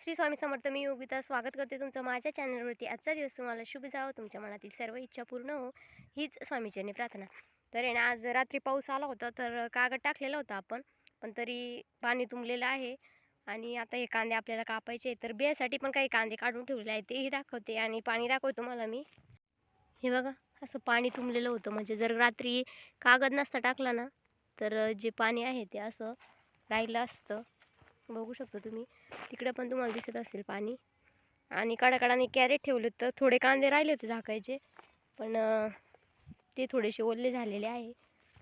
श्री स्वामी समर्थ. मी योगिता स्वागत करते तुमचं माझ्या चॅनलवरती. आजचा दिवस तुम्हाला शुभ जावो, तुमच्या मनातील सर्व इच्छा पूर्ण हो, हीच स्वामीचरणी प्रार्थना. तर आहे ना, आज रात्री पाऊस आला होता, तर कागद टाकलेला होता आपण, पण तरी पाणी तुंबलेलं आहे. आणि आता हे कांदे आपल्याला कापायचे, तर बियासाठी पण काही कांदे काढून ठेवले आहेत, तेही दाखवते आणि पाणी दाखवतो तुम्हाला मी. हे बघा, असं पाणी तुंबलेलं होतं. म्हणजे जर रात्री कागद नसता टाकला ना, तर जे पाणी आहे ते असं राहिलं असतं. बघू शकता तुम्ही, तिकडे पण तुम्हाला दिसत असेल पाणी. आणि कडाकडाने कॅरेट ठेवले, तर थोडे कांदे राहिले होते झाकायचे, पण ते थोडेसे ओले झालेले आहे.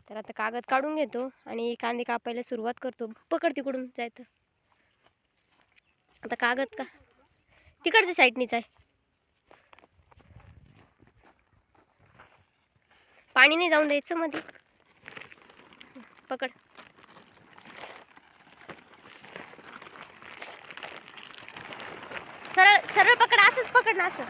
तर आता कागद काढून घेतो आणि कांदे कापायला सुरुवात करतो. पकड तिकडून जायचं. आता कागद का तिकडच्या साईडनीच आहे, पाणी नाही जाऊन द्यायचं मध्ये. पकड. सरळ सरळ पकड, असंच पकड ना, असं.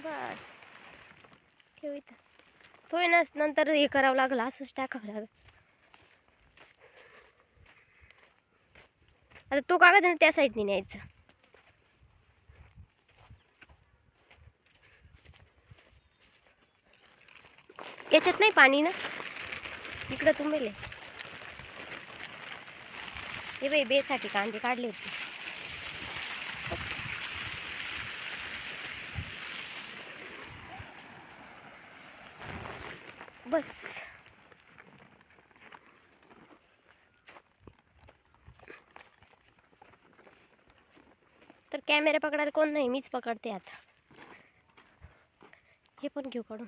बस ठेव इथं. तो आहे ना, नंतर हे करावं लागलं, असंच टाकावं लागलं. आता तो कागद आहे ना, त्या साईडने न्यायचा. याच्यात नाही पाणी ना, इकडं तुंबेले. हे बाई, बेसाठी कांदे काढले होते. बस. तर कॅमेरा पकडायला कोण नाही, मीच पकडते आता. हे पण घेऊ काढून.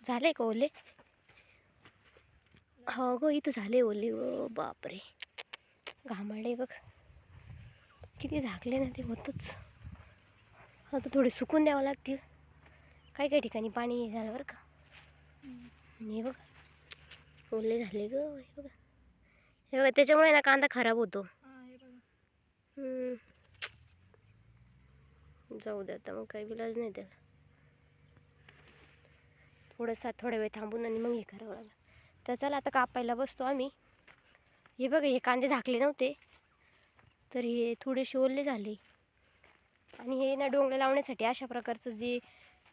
झाले का ओले? हो गो, इथं झाले ओले. ओ बापरे, घामाडे बघ किती झाकले ना, ते होतच. आता थोडे सुकून द्यावं लागतील. काही काही ठिकाणी पाणी झालं बरं का. हे बघ, ओले झाले ग. हे बघा, हे बघा, त्याच्यामुळे ना कांदा खराब होतो. जाऊ दे आता, मग काही विलाज नाही त्याला. थोड्या वेळ थांबून आणि मग हे करावं लागलं. तर चला आता कापायला बसतो आम्ही. हे बघा, हे कांदे झाकले नव्हते, तर हे थोडेसे ओले झाले. आणि हे ना, डोंगळे लावण्यासाठी अशा प्रकारचं जे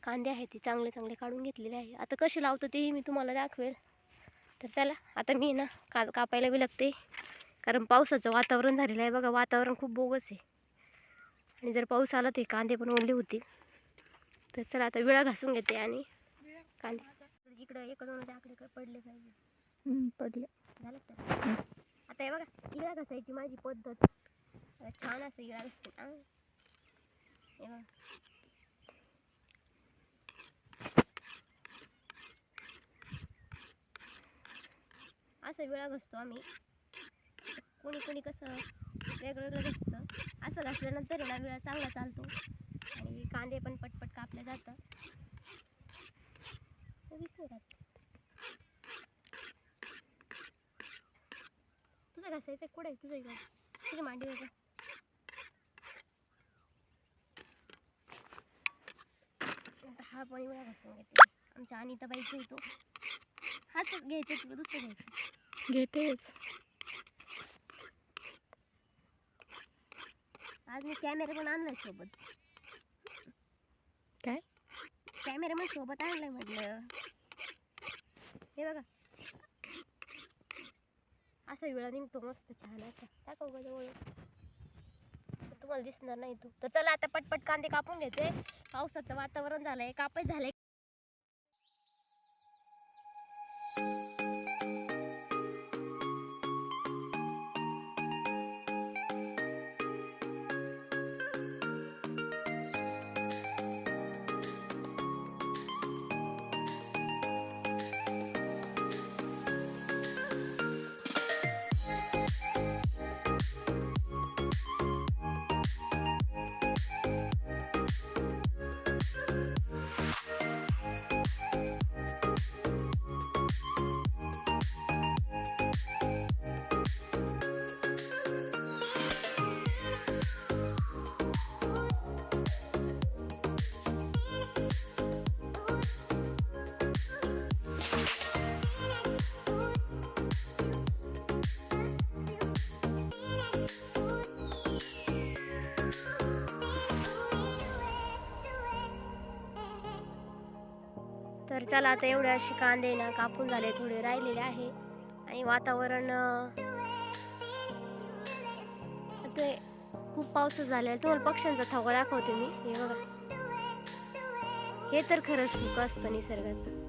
कांदे आहेत ते चांगले चांगले काढून घेतलेले आहे. आता कसे लावतो तेही मी तुम्हाला दाखवेल. तर चला आता मी ना कापायला बी लागते, कारण पावसाचं वातावरण झालेलं आहे. बघा, वातावरण खूप बोगस आहे, आणि जर पाऊस आला तर कांदे पण ओले होतील. तर चला आता विळा घासून घेते आणि कांदे. इकडं एक दोनच्या आकडे पडले पाहिजे. पडले. झालं तर आता हे बघा, इळा घासायची माझी पद्धत. छान असं इळा घासते. हे बघा, असं विळा घासतो आम्ही. कोणी कोणी कसं वेगवेगळं घासतं. असं घासल्यानंतर आहे ना, विळा चांगला चालतो आणि कांदे पण पटपट कापले जातात. तुझं घासायचं कुठे आहे? तुझं इकडं, तुझी मांडी वेगळं. आता हा पण विळा घासून घेते. आमच्या अनिताबाईचा येतो. हाच घ्यायचं, तुला दुसरं घ्यायचं. घेतेच. आज मी कॅमेरा पण आणलाय सोबत. काय? कॅमेरा पण सोबत आणलाय म्हटलं. हे बघा, असा विळा निघतो मस्त छान असा. टाका उगा जवळ, तुम्हाला दिसणार नाही तो. तर चला आता पटपट कांदे कापून घेते. पावसाचं वातावरण झालंय, कापाय झालंय. तर चला आता एवढे असे कांदे ना कापून झाले, थोडे राहिलेले आहे. आणि वातावरण ते खूप पाऊस झालेला आहे. तुम्हाला पक्ष्यांचा थवा दाखवते मी. हे बघा, हे तर खरंच सुख असतं निसर्गाचं.